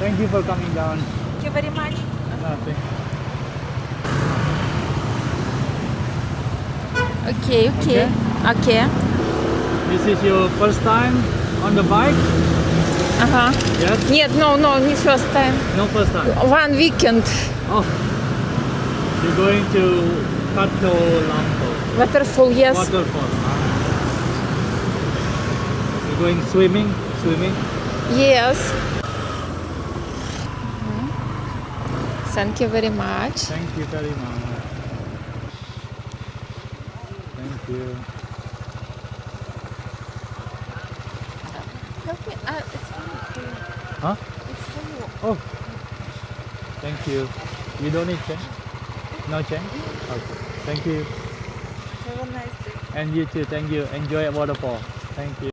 Thank you for coming down. Thank you very much. Nothing. Okay. This is your first time on the bike? Ага. Yes? Нет, no, не first time. No first time. One weekend. Oh. You're going to Lampo. Waterfall, yes. Waterfall. You're going swimming? Yes. Thank you very much. Thank you very much. Thank you. Help me. It's for you. Huh? It's for you. Oh. Thank you. You don't need change? No change? Okay. Thank you. Have a nice day. And you too. Thank you. Enjoy at Waterfall. Thank you.